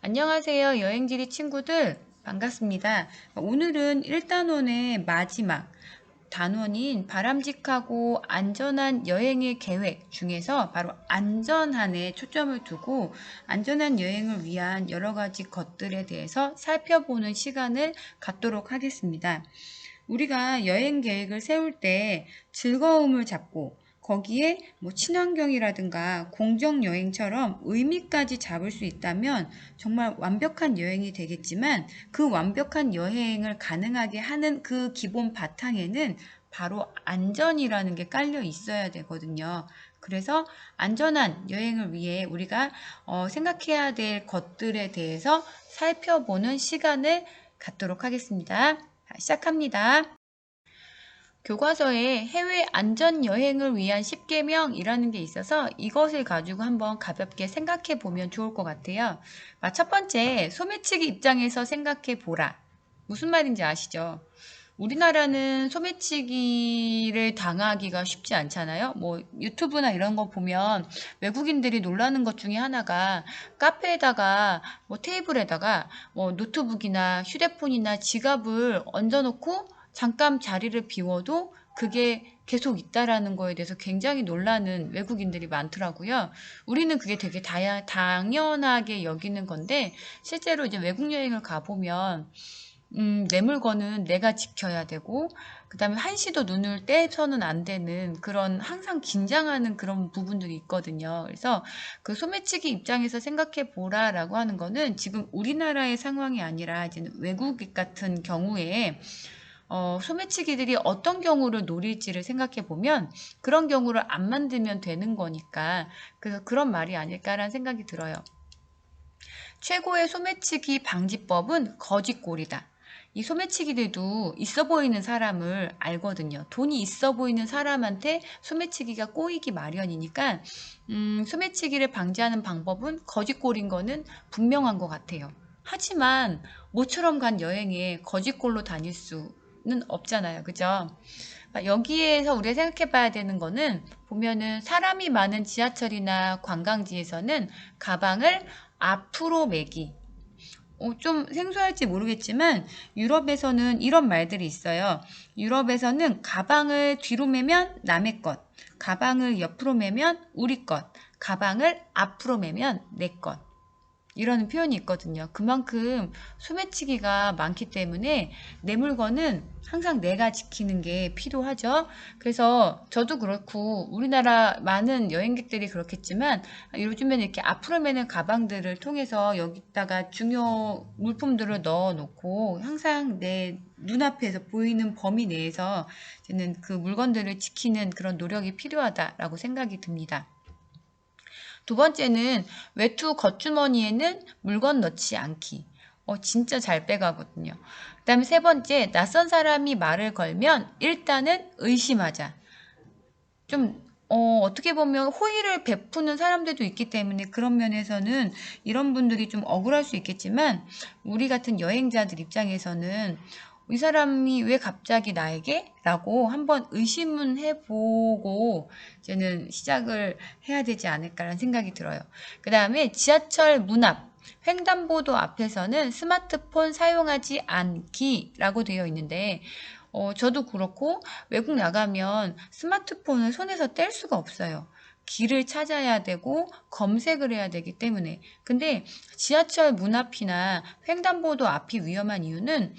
안녕하세요. 여행지리 친구들. 반갑습니다. 오늘은 1단원의 마지막 단원인 바람직하고 안전한 여행의 계획 중에서 바로 안전한에 초점을 두고 안전한 여행을 위한 여러 가지 것들에 대해서 살펴보는 시간을 갖도록 하겠습니다. 우리가 여행 계획을 세울 때 즐거움을 잡고 거기에 친환경이라든가 공정여행처럼 의미까지 잡을 수 있다면 정말 완벽한 여행이 되겠지만 그 완벽한 여행을 가능하게 하는 그 기본 바탕에는 바로 안전이라는 게 깔려 있어야 되거든요. 그래서 안전한 여행을 위해 우리가 생각해야 될 것들에 대해서 살펴보는 시간을 갖도록 하겠습니다. 시작합니다. 교과서에 해외 안전 여행을 위한 10계명이라는 게 있어서 이것을 가지고 한번 가볍게 생각해 보면 좋을 것 같아요. 첫 번째, 소매치기 입장에서 생각해 보라. 무슨 말인지 아시죠? 우리나라는 소매치기를 당하기가 쉽지 않잖아요. 유튜브나 이런 거 보면 외국인들이 놀라는 것 중에 하나가 카페에다가 테이블에다가 노트북이나 휴대폰이나 지갑을 얹어놓고 잠깐 자리를 비워도 그게 계속 있다라는 거에 대해서 굉장히 놀라는 외국인들이 많더라고요. 우리는 그게 되게 당연하게 여기는 건데 실제로 이제 외국 여행을 가보면 내 물건은 내가 지켜야 되고, 그 다음에 한시도 눈을 떼서는 안 되는 그런 항상 긴장하는 그런 부분들이 있거든요. 그래서 그 소매치기 입장에서 생각해 보라라고 하는 거는 지금 우리나라의 상황이 아니라 이제 외국 같은 경우에 소매치기들이 어떤 경우를 노릴지를 생각해 보면 그런 경우를 안 만들면 되는 거니까 그래서 그런 말이 아닐까라는 생각이 들어요. 최고의 소매치기 방지법은 거짓골이다. 이 소매치기들도 있어 보이는 사람을 알거든요. 돈이 있어 보이는 사람한테 소매치기가 꼬이기 마련이니까 소매치기를 방지하는 방법은 거짓골인 거는 분명한 것 같아요. 하지만 모처럼 간 여행에 거짓골로 다닐 수는 없잖아요. 그죠? 여기에서 우리가 생각해 봐야 되는 거는 보면은 사람이 많은 지하철이나 관광지에서는 가방을 앞으로 매기. 좀 생소할지 모르겠지만 유럽에서는 이런 말들이 있어요. 유럽에서는 가방을 뒤로 매면 남의 것, 가방을 옆으로 매면 우리 것, 가방을 앞으로 매면 내 것. 이런 표현이 있거든요. 그만큼 소매치기가 많기 때문에 내 물건은 항상 내가 지키는 게 필요하죠. 그래서 저도 그렇고 우리나라 많은 여행객들이 그렇겠지만 요즘에는 이렇게 앞으로 매는 가방들을 통해서 여기다가 중요 물품들을 넣어 놓고 항상 내 눈앞에서 보이는 범위 내에서 저는 그 물건들을 지키는 그런 노력이 필요하다라고 생각이 듭니다. 두 번째는 외투 겉주머니에는 물건 넣지 않기. 진짜 잘 빼가거든요. 그 다음에 세 번째, 낯선 사람이 말을 걸면 일단은 의심하자. 좀, 어떻게 보면 호의를 베푸는 사람들도 있기 때문에 그런 면에서는 이런 분들이 좀 억울할 수 있겠지만 우리 같은 여행자들 입장에서는 이 사람이 왜 갑자기 나에게? 라고 한번 의심은 해보고 이제는 시작을 해야 되지 않을까라는 생각이 들어요. 그 다음에 지하철 문 앞, 횡단보도 앞에서는 스마트폰 사용하지 않기라고 되어 있는데 저도 그렇고 외국 나가면 스마트폰을 손에서 뗄 수가 없어요. 길을 찾아야 되고 검색을 해야 되기 때문에. 근데 지하철 문 앞이나 횡단보도 앞이 위험한 이유는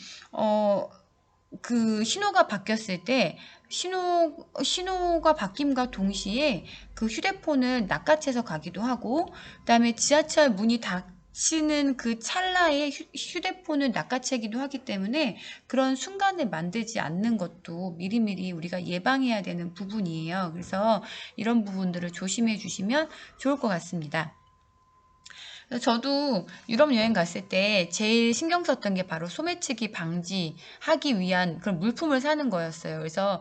그 신호가 바뀌었을 때 신호가 바뀜과 동시에 그 휴대폰을 낚아채서 가기도 하고 그다음에 지하철 문이 닫히는 그 찰나에 휴대폰을 낚아채기도 하기 때문에 그런 순간을 만들지 않는 것도 미리미리 우리가 예방해야 되는 부분이에요. 그래서 이런 부분들을 조심해 주시면 좋을 것 같습니다. 저도 유럽 여행 갔을 때 제일 신경 썼던 게 바로 소매치기 방지하기 위한 그런 물품을 사는 거였어요. 그래서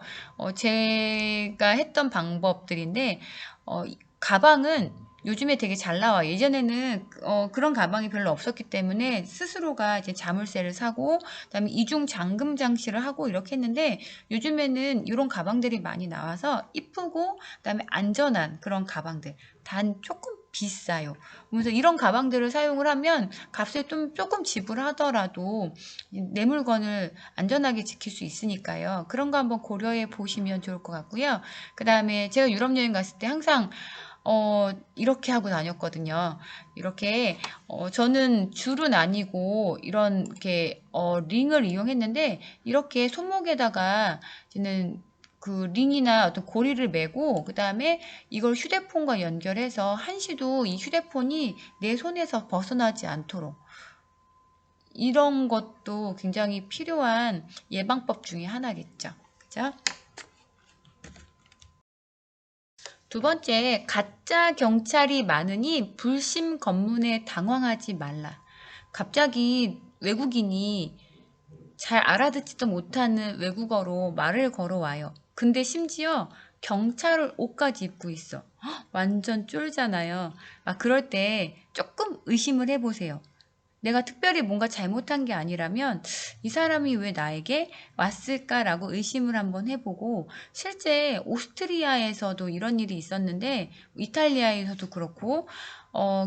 제가 했던 방법들인데 가방은 요즘에 되게 잘 나와. 예전에는 그런 가방이 별로 없었기 때문에 스스로가 이제 자물쇠를 사고 그다음에 이중 잠금 장치를 하고 이렇게 했는데 요즘에는 이런 가방들이 많이 나와서 이쁘고 그다음에 안전한 그런 가방들 단 조금 비싸요. 그래서 이런 가방들을 사용을 하면 값을 좀 조금 지불하더라도 내 물건을 안전하게 지킬 수 있으니까요. 그런 거 한번 고려해 보시면 좋을 것 같고요. 그 다음에 제가 유럽 여행 갔을 때 항상 이렇게 하고 다녔거든요. 이렇게 저는 줄은 아니고 이렇게 링을 이용했는데 이렇게 손목에다가 저는 그 링이나 어떤 고리를 매고 그 다음에 이걸 휴대폰과 연결해서 한시도 이 휴대폰이 내 손에서 벗어나지 않도록 이런 것도 굉장히 필요한 예방법 중에 하나겠죠. 그죠? 두 번째, 가짜 경찰이 많으니 불심 검문에 당황하지 말라. 갑자기 외국인이 잘 알아듣지도 못하는 외국어로 말을 걸어와요. 근데 심지어 경찰 옷까지 입고 있어. 헉, 완전 쫄잖아요. 그럴 때 조금 의심을 해보세요. 내가 특별히 뭔가 잘못한 게 아니라면 이 사람이 왜 나에게 왔을까라고 의심을 한번 해보고 실제 오스트리아에서도 이런 일이 있었는데 이탈리아에서도 그렇고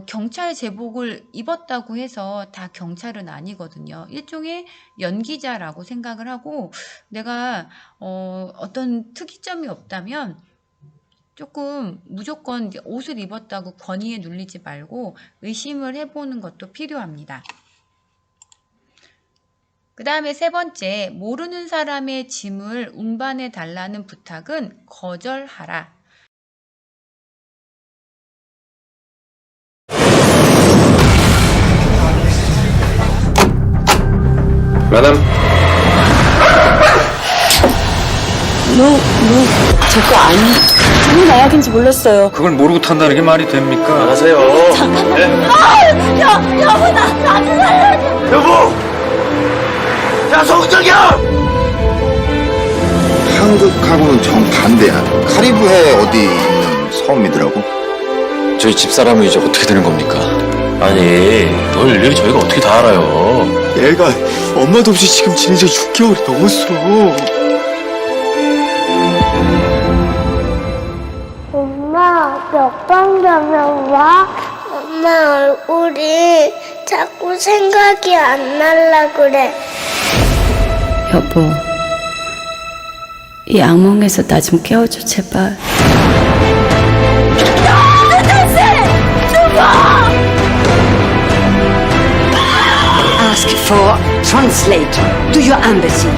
경찰 제복을 입었다고 해서 다 경찰은 아니거든요. 일종의 연기자라고 생각을 하고 내가 어떤 특이점이 없다면 조금 무조건 이제 옷을 입었다고 권위에 눌리지 말고 의심을 해보는 것도 필요합니다. 그 다음에 세 번째, 모르는 사람의 짐을 운반해 달라는 부탁은 거절하라. 마담, 제 거 아니. 저는 마약인지 몰랐어요. 그걸 모르고 탄다는 게 말이 됩니까? 나가세요. 여보, 나도 살려줘. 여보! 야, 송정경! 한국하고는 정반대야. 카리브해 어디 있는 섬이더라고. 저희 집사람은 이제 어떻게 되는 겁니까? 아니, 널 일일이 저희가 어떻게 다 알아요? 얘가 엄마도 없이 지금 지낸 지 6개월이 넘었어. 엄마, 몇 번 되면 와? 엄마 얼굴이 자꾸 생각이 안 날라 그래. 여보, 이 악몽에서 나 좀 깨워줘, 제발. Ask for translator to your embassy.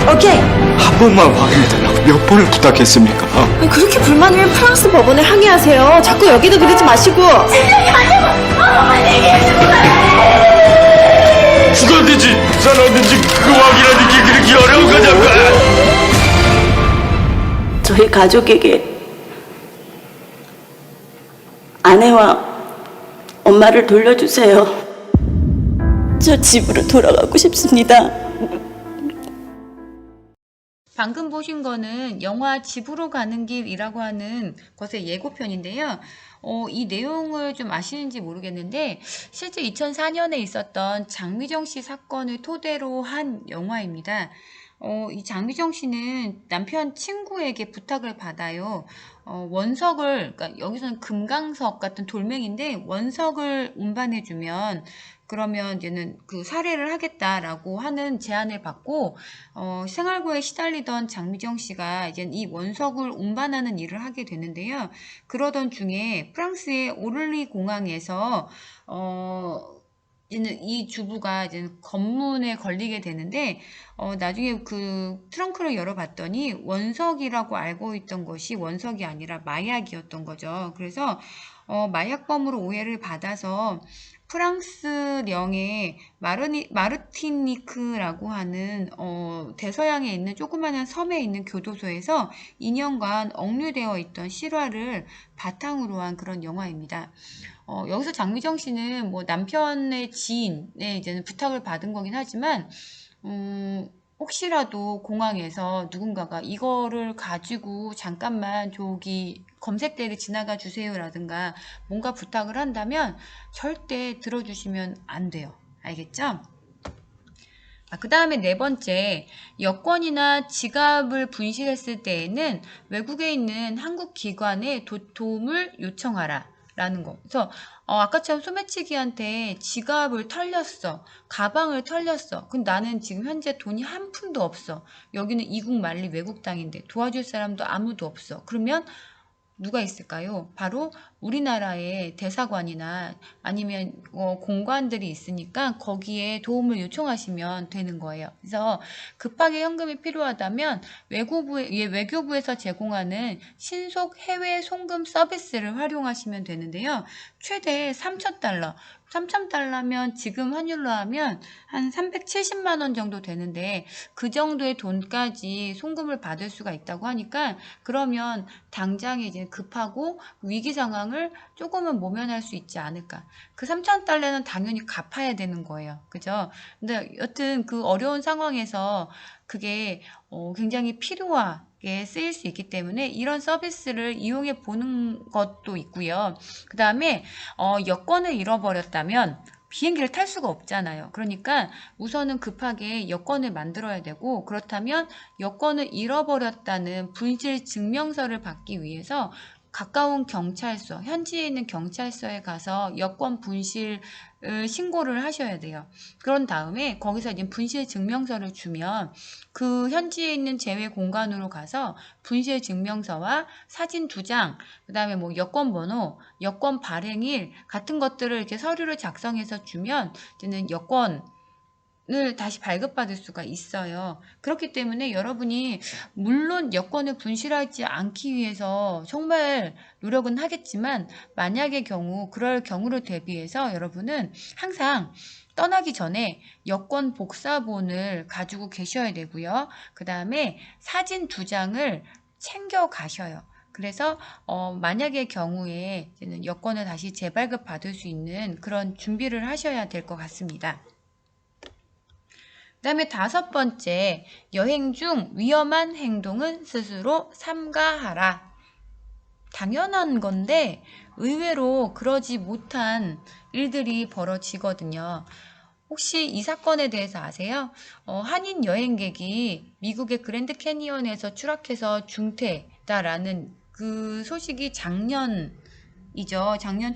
Okay? 한 번만 확인해달라고 몇 번을 부탁했습니까? 그렇게 불만이면 프랑스 법원에 항의하세요. 자꾸 여기다 그러지 마시고. 죽었는지 살았는지 그 확인하는 게 그렇게 어려운 거냐고! 저희 가족에게 아내와 엄마를 돌려주세요. 저 집으로 돌아가고 싶습니다. 방금 보신 거는 영화 집으로 가는 길이라고 하는 것의 예고편인데요. 이 내용을 좀 아시는지 모르겠는데 실제 2004년에 있었던 장미정 씨 사건을 토대로 한 영화입니다. 이 장미정 씨는 남편 친구에게 부탁을 받아요. 원석을, 그러니까 여기서는 금강석 같은 돌멩인데 원석을 운반해주면 그러면 이제는 그 살해를 하겠다라고 하는 제안을 받고 생활고에 시달리던 장미정 씨가 이제 이 원석을 운반하는 일을 하게 되는데요. 그러던 중에 프랑스의 오를리 공항에서 이제는 이 주부가 이제 검문에 걸리게 되는데 나중에 그 트렁크를 열어봤더니 원석이라고 알고 있던 것이 원석이 아니라 마약이었던 거죠. 그래서 마약범으로 오해를 받아서 프랑스령의 마르티니크라고 하는 대서양에 있는 조그마한 섬에 있는 교도소에서 2년간 억류되어 있던 실화를 바탕으로 한 그런 영화입니다. 여기서 장미정 씨는 뭐 남편의 지인의 이제는 부탁을 받은 거긴 하지만 혹시라도 공항에서 누군가가 이거를 가지고 잠깐만 저기 검색대를 지나가 주세요라든가 뭔가 부탁을 한다면 절대 들어주시면 안 돼요. 알겠죠? 그 다음에 네 번째, 여권이나 지갑을 분실했을 때에는 외국에 있는 한국 기관에 도움을 요청하라. 라는 거. 그래서 아까처럼 소매치기한테 지갑을 털렸어. 가방을 털렸어. 근데 나는 지금 현재 돈이 한 푼도 없어. 여기는 이국 만리 외국 땅인데 도와줄 사람도 아무도 없어. 그러면 누가 있을까요? 바로 우리나라의 대사관이나 아니면 공관들이 있으니까 거기에 도움을 요청하시면 되는 거예요. 그래서 급하게 현금이 필요하다면 외교부에서 제공하는 신속 해외 송금 서비스를 활용하시면 되는데요. 최대 3,000달러. 3,000달러면 지금 환율로 하면 한 370만 원 정도 되는데 그 정도의 돈까지 송금을 받을 수가 있다고 하니까 그러면 당장에 이제 급하고 위기 상황을 조금은 모면할 수 있지 않을까. 그 3,000달러는 당연히 갚아야 되는 거예요. 그죠? 근데 여튼 그 어려운 상황에서 그게 굉장히 필요하게 쓰일 수 있기 때문에 이런 서비스를 이용해 보는 것도 있고요. 그 다음에 여권을 잃어버렸다면 비행기를 탈 수가 없잖아요. 그러니까 우선은 급하게 여권을 만들어야 되고 그렇다면 여권을 잃어버렸다는 분실 증명서를 받기 위해서 가까운 경찰서, 현지에 있는 경찰서에 가서 여권 분실을 신고를 하셔야 돼요. 그런 다음에 거기서 이제 분실 증명서를 주면 그 현지에 있는 제외 공간으로 가서 분실 증명서와 사진 2장, 그 다음에 뭐 여권 번호, 여권 발행일 같은 것들을 이렇게 서류를 작성해서 주면 이제는 여권 을 다시 발급받을 수가 있어요. 그렇기 때문에 여러분이 물론 여권을 분실하지 않기 위해서 정말 노력은 하겠지만 만약의 경우 그럴 경우를 대비해서 여러분은 항상 떠나기 전에 여권 복사본을 가지고 계셔야 되고요. 그 다음에 사진 2장을 챙겨 가셔요. 그래서 만약의 경우에 여권을 다시 재발급 받을 수 있는 그런 준비를 하셔야 될 것 같습니다. 그 다음에 5번째, 여행 중 위험한 행동은 스스로 삼가하라. 당연한 건데 의외로 그러지 못한 일들이 벌어지거든요. 혹시 이 사건에 대해서 아세요? 한인 여행객이 미국의 그랜드 캐니언에서 추락해서 중태다라는 그 소식이 작년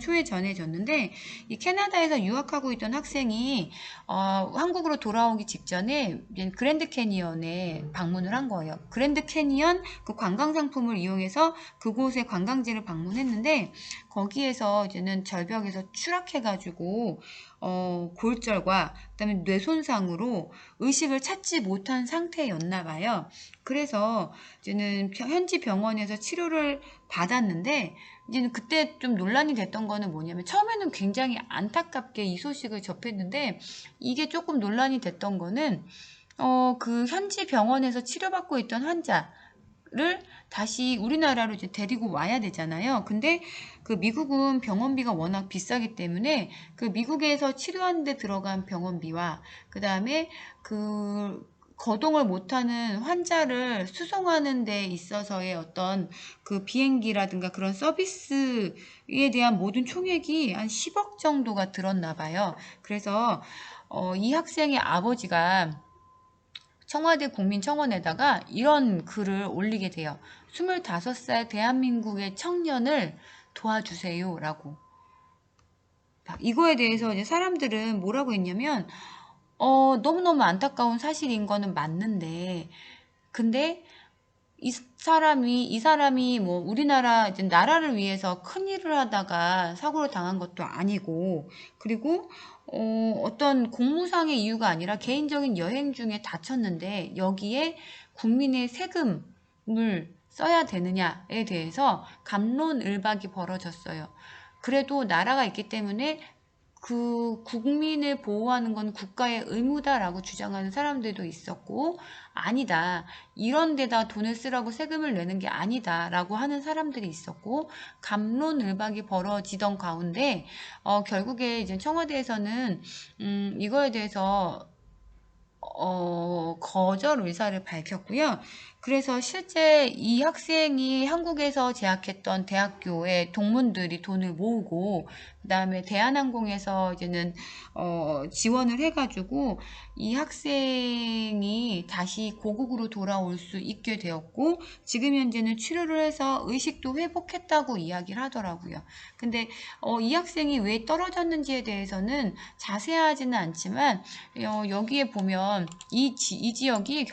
초에 전해졌는데 이 캐나다에서 유학하고 있던 학생이 한국으로 돌아오기 직전에 그랜드 캐니언에 방문을 한 거예요. 그랜드 캐니언 그 관광 상품을 이용해서 그곳의 관광지를 방문했는데 거기에서 이제는 절벽에서 추락해가지고 골절과 그다음에 뇌 손상으로 의식을 찾지 못한 상태였나 봐요. 그래서 이제는 현지 병원에서 치료를 받았는데 이제는 그때 좀 논란이 됐던 거는 뭐냐면 처음에는 굉장히 안타깝게 이 소식을 접했는데 이게 조금 논란이 됐던 거는 그 현지 병원에서 치료받고 있던 환자를 다시 우리나라로 이제 데리고 와야 되잖아요. 근데 그 미국은 병원비가 워낙 비싸기 때문에 그 미국에서 치료하는 데 들어간 병원비와 그 다음에 그 거동을 못하는 환자를 수송하는 데 있어서의 어떤 그 비행기라든가 그런 서비스에 대한 모든 총액이 한 10억 정도가 들었나 봐요. 그래서 이 학생의 아버지가 청와대 국민청원에다가 이런 글을 올리게 돼요. 25살 대한민국의 청년을 도와주세요 라고. 이거에 대해서 이제 사람들은 뭐라고 했냐면 너무너무 안타까운 사실인 거는 맞는데 근데 이 사람이 뭐 우리나라 이제 나라를 위해서 큰 일을 하다가 사고를 당한 것도 아니고 그리고 어떤 공무상의 이유가 아니라 개인적인 여행 중에 다쳤는데 여기에 국민의 세금을 써야 되느냐에 대해서 갑론을박이 벌어졌어요. 그래도 나라가 있기 때문에 그 국민을 보호하는 건 국가의 의무다라고 주장하는 사람들도 있었고 아니다. 이런 데다 돈을 쓰라고 세금을 내는 게 아니다라고 하는 사람들이 있었고 갑론을박이 벌어지던 가운데 결국에 이제 청와대에서는 이거에 대해서 거절 의사를 밝혔고요. 그래서 실제 이 학생이 한국에서 재학했던 대학교의 동문들이 돈을 모으고 그다음에 대한항공에서 이제는 지원을 해가지고 이 학생이 다시 고국으로 돌아올 수 있게 되었고 지금 현재는 치료를 해서 의식도 회복했다고 이야기를 하더라고요. 근데 이 학생이 왜 떨어졌는지에 대해서는 자세하지는 않지만 여기에 보면 이 지역이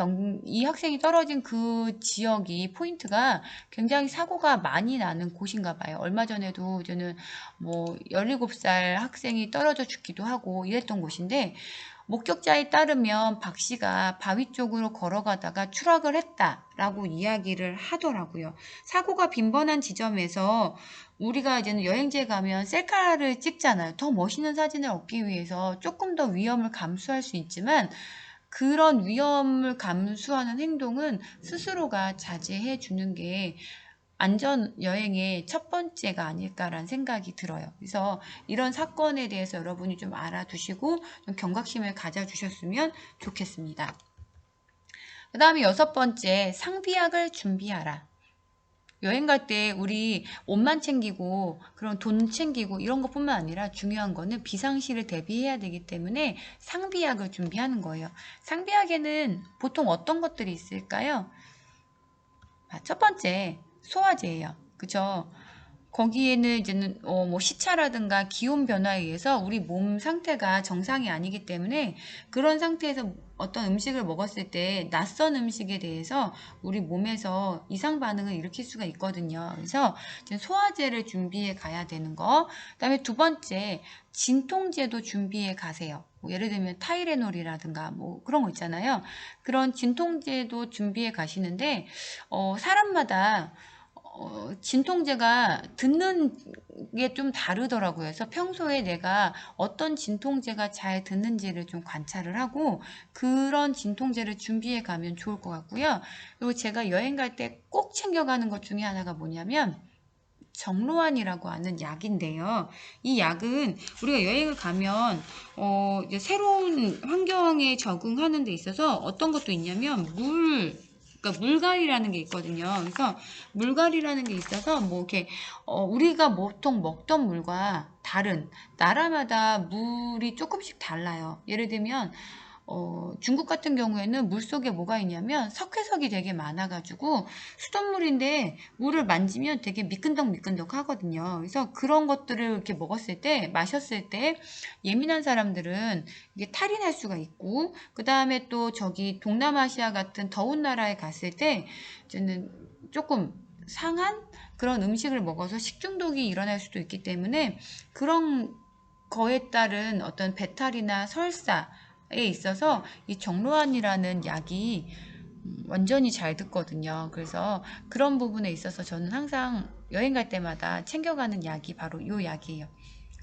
이 학생이 떨어진 그 지역이 포인트가 굉장히 사고가 많이 나는 곳인가 봐요. 얼마 전에도 저는 뭐 17살 학생이 떨어져 죽기도 하고 이랬던 곳인데 목격자에 따르면 박 씨가 바위 쪽으로 걸어가다가 추락을 했다라고 이야기를 하더라고요. 사고가 빈번한 지점에서 우리가 이제는 여행지에 가면 셀카를 찍잖아요. 더 멋있는 사진을 얻기 위해서 조금 더 위험을 감수할 수 있지만 그런 위험을 감수하는 행동은 스스로가 자제해 주는 게 안전 여행의 첫 번째가 아닐까라는 생각이 들어요. 그래서 이런 사건에 대해서 여러분이 좀 알아두시고 좀 경각심을 가져주셨으면 좋겠습니다. 그 다음에 6번째, 상비약을 준비하라. 여행 갈 때 우리 옷만 챙기고 그런 돈 챙기고 이런 것뿐만 아니라 중요한 거는 비상시를 대비해야 되기 때문에 상비약을 준비하는 거예요. 상비약에는 보통 어떤 것들이 있을까요? 첫 번째, 소화제예요. 그죠? 거기에는 이제는 뭐 시차라든가 기온 변화에 의해서 우리 몸 상태가 정상이 아니기 때문에 그런 상태에서 어떤 음식을 먹었을 때 낯선 음식에 대해서 우리 몸에서 이상 반응을 일으킬 수가 있거든요. 그래서 이제 소화제를 준비해 가야 되는 거. 그다음에 두 번째, 진통제도 준비해 가세요. 뭐 예를 들면 타이레놀이라든가 뭐 그런 거 있잖아요. 그런 진통제도 준비해 가시는데 사람마다 진통제가 듣는 게 좀 다르더라고요. 그래서 평소에 내가 어떤 진통제가 잘 듣는지를 좀 관찰을 하고 그런 진통제를 준비해 가면 좋을 것 같고요. 그리고 제가 여행 갈 때 꼭 챙겨가는 것 중에 하나가 뭐냐면 정로환이라고 하는 약인데요. 이 약은 우리가 여행을 가면 이제 새로운 환경에 적응하는 데 있어서 어떤 것도 있냐면 그러니까 물갈이라는 게 있거든요. 그래서 물갈이라는 게 있어서 뭐 이렇게 우리가 보통 먹던 물과 다른 나라마다 물이 조금씩 달라요. 예를 들면 중국 같은 경우에는 물속에 뭐가 있냐면 석회석이 되게 많아가지고 수돗물인데 물을 만지면 되게 미끈덕미끈덕 하거든요. 그래서 그런 것들을 이렇게 먹었을 때, 마셨을 때 예민한 사람들은 이게 탈이 날 수가 있고, 그 다음에 또 저기 동남아시아 같은 더운 나라에 갔을 때 저는 조금 상한 그런 음식을 먹어서 식중독이 일어날 수도 있기 때문에 그런 거에 따른 어떤 배탈이나 설사 에 있어서 이 정로환이라는 약이 완전히 잘 듣거든요. 그래서 그런 부분에 있어서 저는 항상 여행 갈 때마다 챙겨가는 약이 바로 이 약이에요.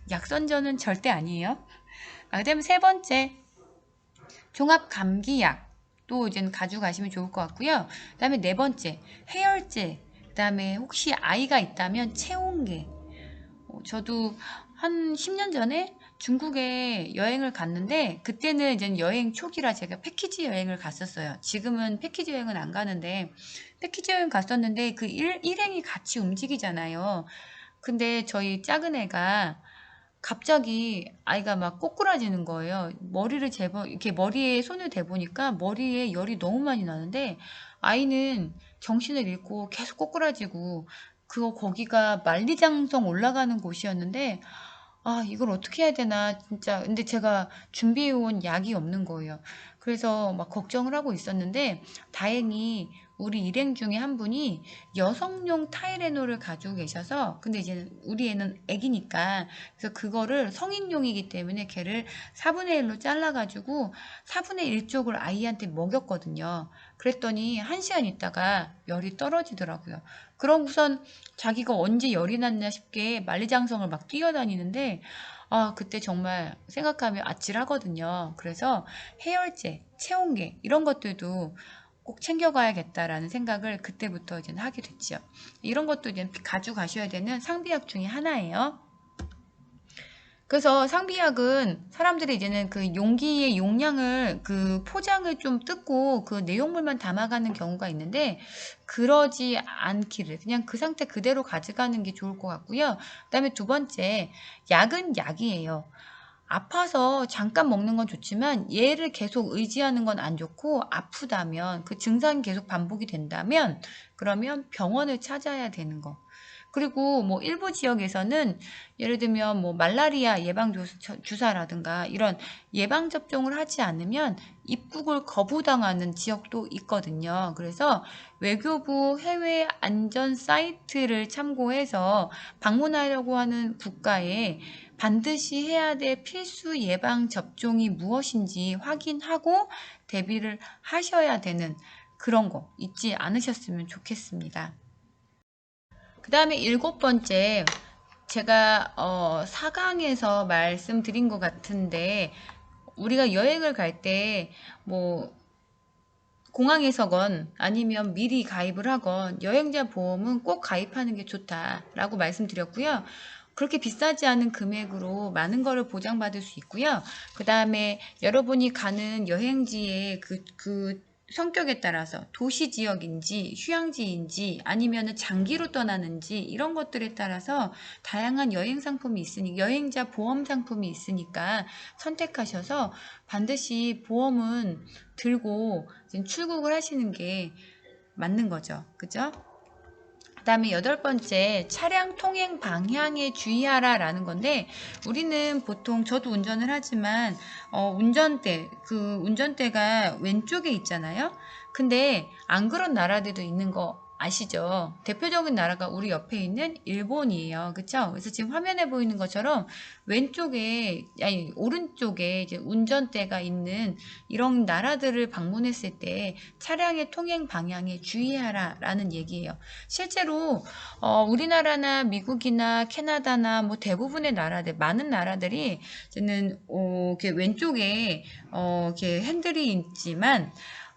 약선전은 절대 아니에요. 그다음에 세 번째, 종합 감기약 또 이제는 가져가시면 좋을 것 같고요. 그다음에 네 번째, 해열제. 그다음에 혹시 아이가 있다면 체온계. 저도 한 10년 전에 중국에 여행을 갔는데 그때는 이제 여행 초기라 제가 패키지 여행을 갔었어요. 지금은 패키지 여행은 안 가는데 패키지 여행 갔었는데 그 일행이 같이 움직이잖아요. 근데 저희 작은 애가 갑자기 아이가 막 꼬꾸라지는 거예요. 이렇게 머리에 손을 대보니까 머리에 열이 너무 많이 나는데 아이는 정신을 잃고 계속 꼬꾸라지고 거기가 만리장성 올라가는 곳이었는데 이걸 어떻게 해야 되나 진짜. 근데 제가 준비해온 약이 없는 거예요. 그래서 막 걱정을 하고 있었는데 다행히 우리 일행 중에 한 분이 여성용 타이레놀을 가지고 계셔서, 근데 이제 우리 애는 애기니까 그래서 그거를 성인용이기 때문에 걔를 4분의 1로 잘라가지고 4분의 1쪽을 아이한테 먹였거든요. 그랬더니 1시간 있다가 열이 떨어지더라고요. 그러고선 자기가 언제 열이 났나 싶게 만리장성을 막 뛰어다니는데 그때 정말 생각하면 아찔하거든요. 그래서 해열제, 체온계 이런 것들도 꼭 챙겨가야겠다라는 생각을 그때부터 이제 하게 됐죠. 이런 것도 이제 가져가셔야 되는 상비약 중에 하나예요. 그래서 상비약은 사람들이 이제는 그 용기의 용량을 그 포장을 좀 뜯고 그 내용물만 담아가는 경우가 있는데 그러지 않기를 그냥 그 상태 그대로 가져가는 게 좋을 것 같고요. 그다음에 두 번째, 약은 약이에요. 아파서 잠깐 먹는 건 좋지만 얘를 계속 의지하는 건 안 좋고 아프다면 그 증상이 계속 반복이 된다면 그러면 병원을 찾아야 되는 거. 그리고 뭐 일부 지역에서는 예를 들면 뭐 말라리아 예방 주사라든가 이런 예방 접종을 하지 않으면 입국을 거부당하는 지역도 있거든요. 그래서 외교부 해외 안전 사이트를 참고해서 방문하려고 하는 국가에 반드시 해야 될 필수 예방 접종이 무엇인지 확인하고 대비를 하셔야 되는 그런 거 잊지 않으셨으면 좋겠습니다. 그 다음에 7번째, 제가 4강에서 말씀드린 것 같은데 우리가 여행을 갈 때 뭐 공항에서건 아니면 미리 가입을 하건 여행자 보험은 꼭 가입하는 게 좋다라고 말씀드렸고요. 그렇게 비싸지 않은 금액으로 많은 거를 보장받을 수 있고요. 그 다음에 여러분이 가는 여행지의 그 성격에 따라서 도시 지역인지 휴양지인지 아니면 장기로 떠나는지 이런 것들에 따라서 다양한 여행 상품이 있으니 여행자 보험 상품이 있으니까 선택하셔서 반드시 보험은 들고 출국을 하시는 게 맞는 거죠. 그죠? 그 다음에 8번째, 차량 통행 방향에 주의하라 라는 건데 우리는 보통 저도 운전을 하지만 운전대가 왼쪽에 있잖아요. 근데 안 그런 나라들도 있는 거 아시죠? 대표적인 나라가 우리 옆에 있는 일본이에요. 그쵸? 그래서 지금 화면에 보이는 것처럼 오른쪽에 이제 운전대가 있는 이런 나라들을 방문했을 때 차량의 통행 방향에 주의하라 라는 얘기예요. 실제로 우리나라나 미국이나 캐나다나 뭐 대부분의 나라들, 많은 나라들이 이제는 이렇게 왼쪽에 이렇게 핸들이 있지만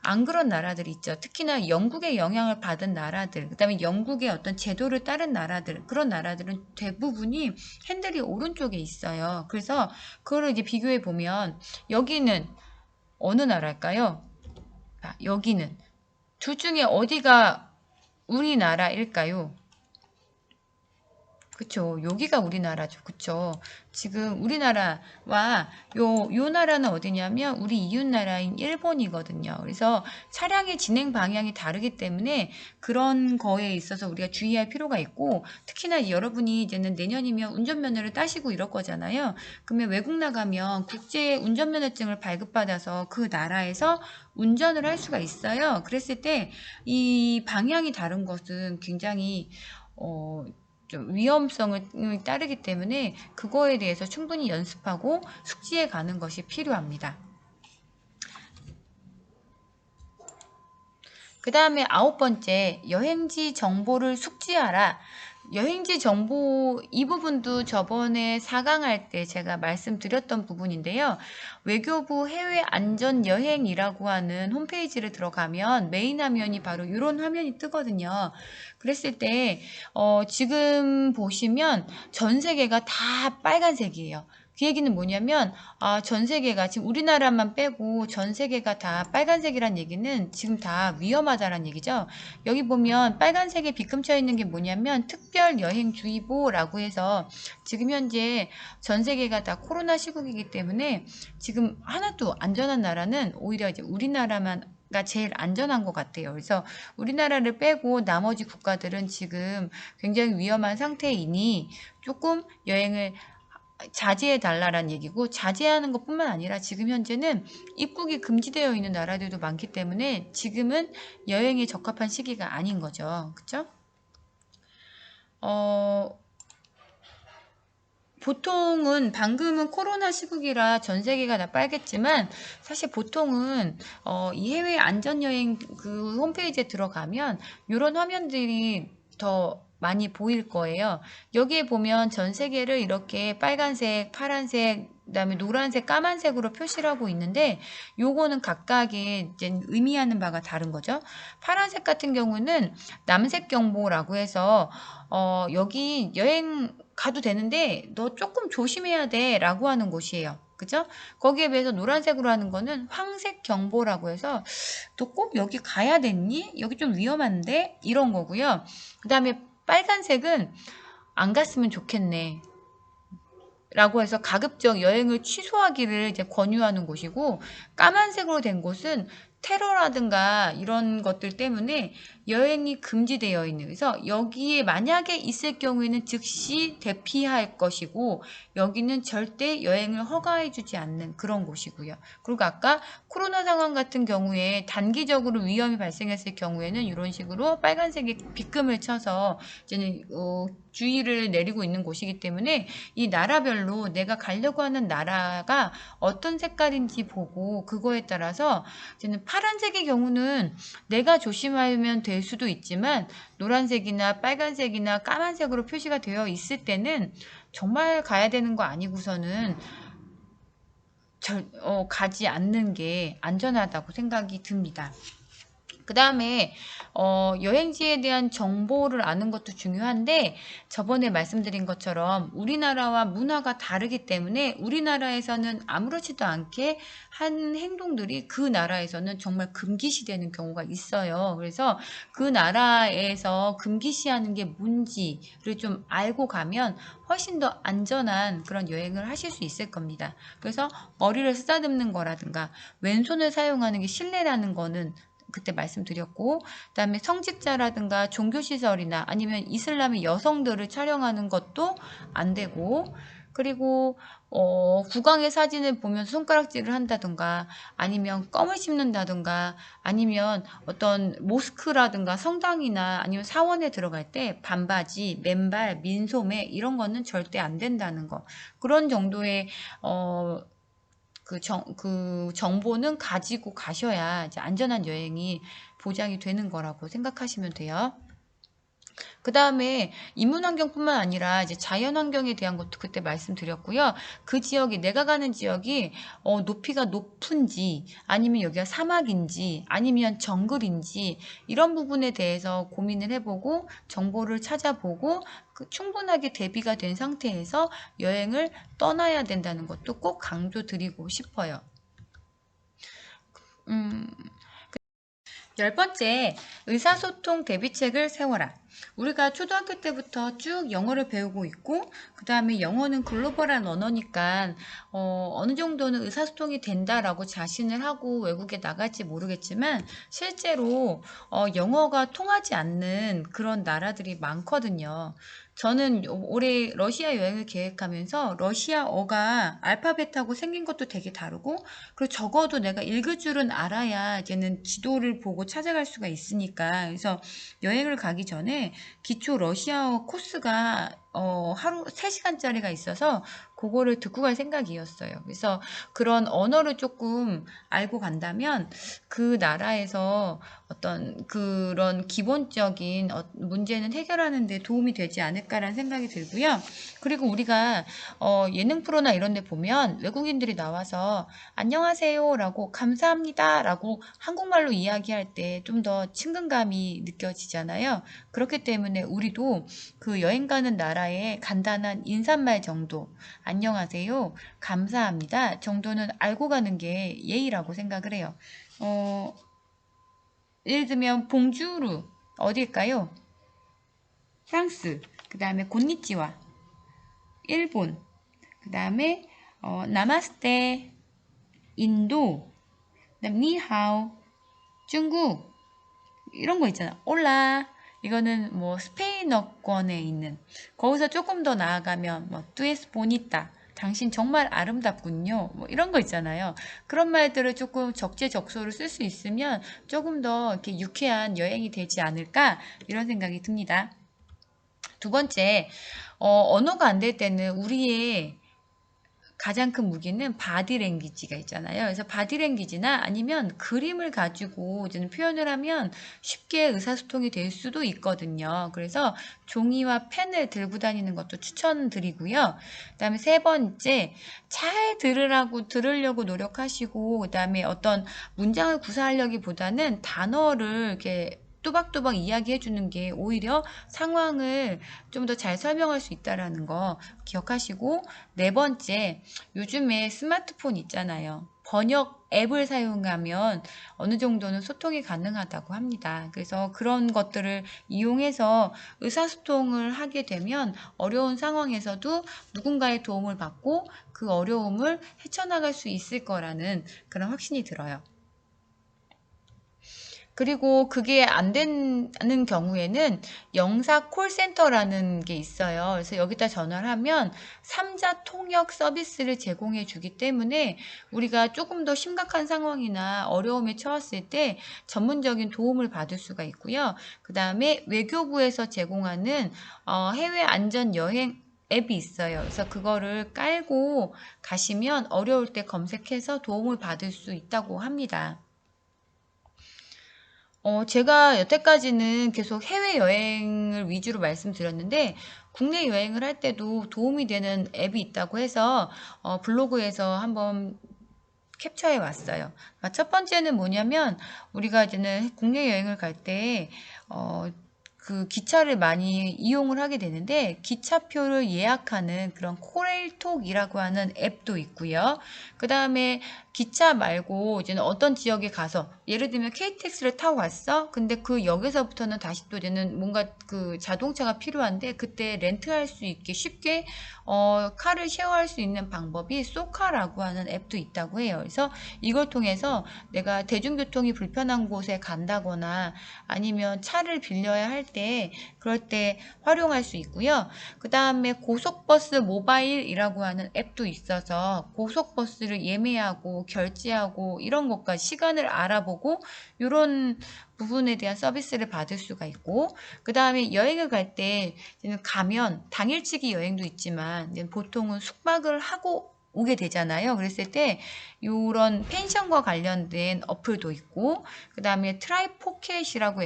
안 그런 나라들이 있죠. 특히나 영국의 영향을 받은 나라들, 그 다음에 영국의 어떤 제도를 따른 나라들, 그런 나라들은 대부분이 핸들이 오른쪽에 있어요. 그래서 그거를 이제 비교해 보면 여기는 어느 나라일까요? 여기는 둘 중에 어디가 우리나라일까요? 그쵸. 여기가 우리나라죠. 그쵸. 지금 우리나라와 요 나라는 어디냐면 우리 이웃 나라인 일본이거든요. 그래서 차량의 진행 방향이 다르기 때문에 그런 거에 있어서 우리가 주의할 필요가 있고 특히나 여러분이 이제는 내년이면 운전면허를 따시고 이럴 거잖아요. 그러면 외국 나가면 국제 운전면허증을 발급받아서 그 나라에서 운전을 할 수가 있어요. 그랬을 때 이 방향이 다른 것은 굉장히 좀 위험성을 따르기 때문에 그거에 대해서 충분히 연습하고 숙지해 가는 것이 필요합니다. 그 다음에 9번째, 여행지 정보를 숙지하라. 여행지 정보 이 부분도 저번에 4강 할 때 제가 말씀드렸던 부분인데요. 외교부 해외 안전 여행이라고 하는 홈페이지를 들어가면 메인 화면이 바로 이런 화면이 뜨거든요. 그랬을 때 지금 보시면 전 세계가 다 빨간색이에요. 그 얘기는 뭐냐면 전 세계가 지금 우리나라만 빼고 전 세계가 다 빨간색이란 얘기는 지금 다 위험하다란 얘기죠. 여기 보면 빨간색에 빗금쳐 있는 게 뭐냐면 특별여행주의보라고 해서 지금 현재 전 세계가 다 코로나 시국이기 때문에 지금 하나도 안전한 나라는 오히려 이제 우리나라만 가 제일 안전한 것 같아요. 그래서 우리나라를 빼고 나머지 국가들은 지금 굉장히 위험한 상태이니 조금 여행을 자제해 달라는 얘기고 자제하는 것뿐만 아니라 지금 현재는 입국이 금지되어 있는 나라들도 많기 때문에 지금은 여행에 적합한 시기가 아닌 거죠. 그쵸? 보통은 방금은 코로나 시국이라 전 세계가 다 빨겠지만 사실 보통은 이 해외 안전여행 그 홈페이지에 들어가면 이런 화면들이 더 많이 보일 거예요. 여기에 보면 전 세계를 이렇게 빨간색, 파란색, 그다음에 노란색, 까만색으로 표시를 하고 있는데 요거는 각각의 이제 의미하는 바가 다른 거죠. 파란색 같은 경우는 남색 경보라고 해서 여기 여행 가도 되는데 너 조금 조심해야 돼 라고 하는 곳이에요. 그죠? 거기에 비해서 노란색으로 하는 거는 황색 경보라고 해서 너 꼭 여기 가야 됐니? 여기 좀 위험한데? 이런 거고요. 그 다음에 빨간색은 안 갔으면 좋겠네 라고 해서 가급적 여행을 취소하기를 이제 권유하는 곳이고, 까만색으로 된 곳은 테러라든가 이런 것들 때문에 여행이 금지되어 있는, 그래서 여기에 만약에 있을 경우에는 즉시 대피할 것이고, 여기는 절대 여행을 허가해 주지 않는 그런 곳이고요. 그리고 아까 코로나 상황 같은 경우에 단기적으로 위험이 발생했을 경우에는 이런 식으로 빨간색의 빗금을 쳐서 이제는 주의를 내리고 있는 곳이기 때문에 이 나라별로 내가 가려고 하는 나라가 어떤 색깔인지 보고 그거에 따라서 이제는 파란색의 경우는 내가 조심하면 될 수도 있지만, 노란색이나 빨간색이나 까만색으로 표시가 되어 있을 때는 정말 가야 되는 거 아니고서는 가지 않는 게 안전하다고 생각이 듭니다. 그 다음에 여행지에 대한 정보를 아는 것도 중요한데, 저번에 말씀드린 것처럼 우리나라와 문화가 다르기 때문에 우리나라에서는 아무렇지도 않게 한 행동들이 그 나라에서는 정말 금기시되는 경우가 있어요. 그래서 그 나라에서 금기시하는 게 뭔지를 좀 알고 가면 훨씬 더 안전한 그런 여행을 하실 수 있을 겁니다. 그래서 머리를 쓰다듬는 거라든가 왼손을 사용하는 게 실례라는 거는 그때 말씀드렸고, 그다음에 성직자라든가 종교시설이나 아니면 이슬람의 여성들을 촬영하는 것도 안 되고, 그리고 국왕의 사진을 보면 손가락질을 한다든가 아니면 껌을 씹는다든가 아니면 어떤 모스크라든가 성당이나 아니면 사원에 들어갈 때 반바지, 맨발, 민소매 이런 거는 절대 안 된다는 거. 그런 정도의 그 정보는 가지고 가셔야 이제 안전한 여행이 보장이 되는 거라고 생각하시면 돼요. 그 다음에 인문환경뿐만 아니라 이제 자연환경에 대한 것도 그때 말씀드렸고요. 그 지역이, 내가 가는 지역이 높이가 높은지 아니면 여기가 사막인지 아니면 정글인지 이런 부분에 대해서 고민을 해보고 정보를 찾아보고 충분하게 대비가 된 상태에서 여행을 떠나야 된다는 것도 꼭 강조드리고 싶어요. 10번째, 의사소통 대비책을 세워라. 우리가 초등학교 때부터 쭉 영어를 배우고 있고, 그 다음에 영어는 글로벌한 언어니까 어느 정도는 의사소통이 된다라고 자신을 하고 외국에 나갈지 모르겠지만, 실제로 영어가 통하지 않는 그런 나라들이 많거든요. 저는 올해 러시아 여행을 계획하면서 러시아어가 알파벳하고 생긴 것도 되게 다르고, 그리고 적어도 내가 읽을 줄은 알아야 이제는 지도를 보고 찾아갈 수가 있으니까, 그래서 여행을 가기 전에 기초 러시아어 코스가 하루 3시간짜리가 있어서 그거를 듣고 갈 생각이었어요. 그래서 그런 언어를 조금 알고 간다면 그 나라에서 어떤 그런 기본적인 문제는 해결하는 데 도움이 되지 않을까라는 생각이 들고요. 그리고 우리가 예능 프로나 이런 데 보면 외국인들이 나와서 안녕하세요 라고 감사합니다 라고 한국말로 이야기할 때 좀 더 친근감이 느껴지잖아요. 그렇기 때문에 우리도 그 여행 가는 나라의 간단한 인사말 정도, 안녕하세요, 감사합니다 정도는 알고 가는 게 예의라고 생각을 해요. 예를 들면 봉주르 어딜까요? 프랑스, 그 다음에 곤니치와 일본, 그 다음에 나마스테 인도, 그다음 니하오 중국, 이런 거 있잖아. 올라, 이거는 뭐 스페인어권에 있는, 거기서 조금 더 나아가면 뭐 뚜에스 보니타, 당신 정말 아름답군요, 뭐 이런 거 있잖아요. 그런 말들을 조금 적재적소를 쓸 수 있으면 조금 더 이렇게 유쾌한 여행이 되지 않을까, 이런 생각이 듭니다. 2번째, 언어가 안 될 때는 우리의 가장 큰 무기는 바디랭귀지가 있잖아요. 그래서 바디랭귀지나 아니면 그림을 가지고 이제 표현을 하면 쉽게 의사소통이 될 수도 있거든요. 그래서 종이와 펜을 들고 다니는 것도 추천드리고요. 그 다음에 3번째, 잘 들으려고 노력하시고, 그 다음에 어떤 문장을 구사하려기보다는 단어를 이렇게 또박또박 이야기해 주는 게 오히려 상황을 좀 더 잘 설명할 수 있다라는 거 기억하시고, 네 번째, 요즘에 스마트폰 있잖아요. 번역 앱을 사용하면 어느 정도는 소통이 가능하다고 합니다. 그래서 그런 것들을 이용해서 의사소통을 하게 되면 어려운 상황에서도 누군가의 도움을 받고 그 어려움을 헤쳐나갈 수 있을 거라는 그런 확신이 들어요. 그리고 그게 안 되는 경우에는 영사 콜센터라는 게 있어요. 그래서 여기다 전화를 하면 3자 통역 서비스를 제공해 주기 때문에 우리가 조금 더 심각한 상황이나 어려움에 처했을 때 전문적인 도움을 받을 수가 있고요. 그 다음에 외교부에서 제공하는 해외 안전 여행 앱이 있어요. 그래서 그거를 깔고 가시면 어려울 때 검색해서 도움을 받을 수 있다고 합니다. 제가 여태까지는 계속 해외여행을 위주로 말씀드렸는데, 국내 여행을 할 때도 도움이 되는 앱이 있다고 해서 블로그에서 한번 캡처해 왔어요. 첫 번째는 뭐냐면, 우리가 이제는 국내 여행을 갈 때, 그 기차를 많이 이용을 하게 되는데, 기차표를 예약하는 그런 코레일톡이라고 하는 앱도 있고요. 그 다음에 기차 말고 이제는 어떤 지역에 가서, 예를 들면 KTX를 타고 왔어? 근데 그 역에서부터는 다시 또 이제는 뭔가 그 자동차가 필요한데, 그때 렌트할 수 있게 쉽게 카를 쉐어할 수 있는 방법이 쏘카라고 하는 앱도 있다고 해요. 그래서 이걸 통해서 내가 대중교통이 불편한 곳에 간다거나 아니면 차를 빌려야 할 때, 그럴 때 활용할 수 있고요. 그 다음에 고속버스 모바일이라고 하는 앱도 있어서 고속버스를 예매하고 결제하고 이런 것까지 시간을 알아보고 이런 부분에 대한 서비스를 받을 수가 있고, 그 다음에 여행을 갈 때 가면 당일치기 여행도 있지만 보통은 숙박을 하고 오게 되잖아요. 그랬을 때 이런 펜션과 관련된 어플도 있고, 그 다음에 트라비 포켓이라고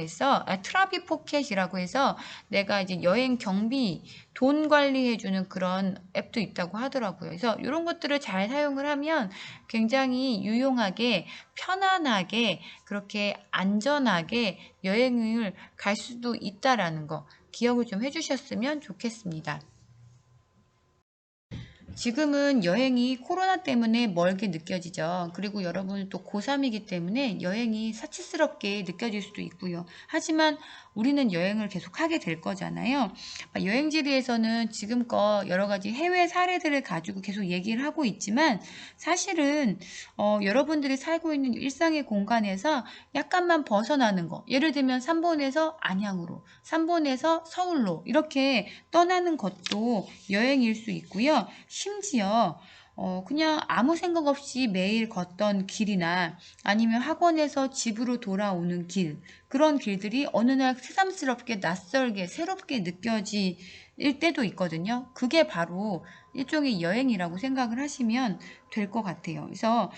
해서 내가 이제 여행 경비 돈 관리해주는 그런 앱도 있다고 하더라고요. 그래서 이런 것들을 잘 사용을 하면 굉장히 유용하게, 편안하게, 그렇게 안전하게 여행을 갈 수도 있다라는 거 기억을 좀 해주셨으면 좋겠습니다. 지금은 여행이 코로나 때문에 멀게 느껴지죠. 그리고 여러분은 또 고3이기 때문에 여행이 사치스럽게 느껴질 수도 있고요. 하지만 우리는 여행을 계속 하게 될 거잖아요. 여행지리에서는 지금껏 여러 가지 해외 사례들을 가지고 계속 얘기를 하고 있지만, 사실은 여러분들이 살고 있는 일상의 공간에서 약간만 벗어나는 거, 예를 들면 3본에서 안양으로, 3본에서 서울로 이렇게 떠나는 것도 여행일 수 있고요. 심지어 그냥 아무 생각 없이 매일 걷던 길이나 아니면 학원에서 집으로 돌아오는 길, 그런 길들이 어느 날 새삼스럽게 낯설게 새롭게 느껴질 때도 있거든요. 그게 바로 일종의 여행이라고 생각을 하시면 될 것 같아요. 그래서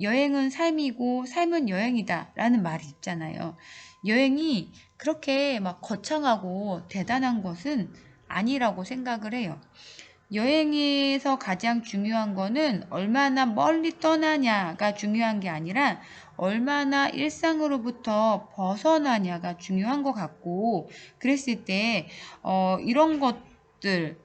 여행은 삶이고 삶은 여행이다 라는 말이 있잖아요. 여행이 그렇게 막 거창하고 대단한 것은 아니라고 생각을 해요. 여행에서 가장 중요한 거는 얼마나 멀리 떠나냐가 중요한 게 아니라 얼마나 일상으로부터 벗어나냐가 중요한 것 같고, 그랬을 때 이런 것들을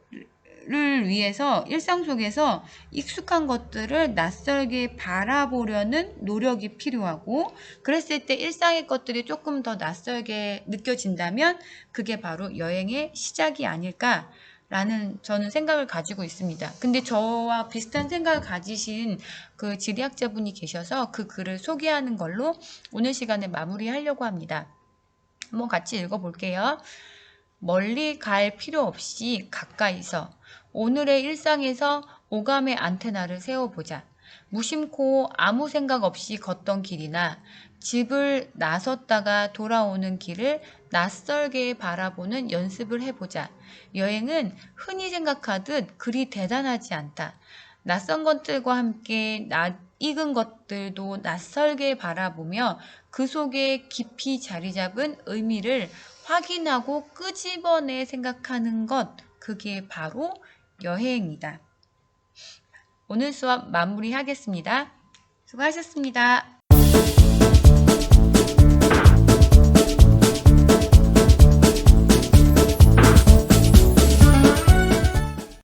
위해서 일상 속에서 익숙한 것들을 낯설게 바라보려는 노력이 필요하고, 그랬을 때 일상의 것들이 조금 더 낯설게 느껴진다면 그게 바로 여행의 시작이 아닐까 라는 저는 생각을 가지고 있습니다. 근데 저와 비슷한 생각을 가지신 그 지리학자분이 계셔서 그 글을 소개하는 걸로 오늘 시간에 마무리하려고 합니다. 한번 같이 읽어볼게요. 멀리 갈 필요 없이 가까이서 오늘의 일상에서 오감의 안테나를 세워보자. 무심코 아무 생각 없이 걷던 길이나 집을 나섰다가 돌아오는 길을 낯설게 바라보는 연습을 해보자. 여행은 흔히 생각하듯 그리 대단하지 않다. 낯선 것들과 함께 낯익은 것들도 낯설게 바라보며 그 속에 깊이 자리 잡은 의미를 확인하고 끄집어내 생각하는 것, 그게 바로 여행이다. 오늘 수업 마무리하겠습니다. 수고하셨습니다.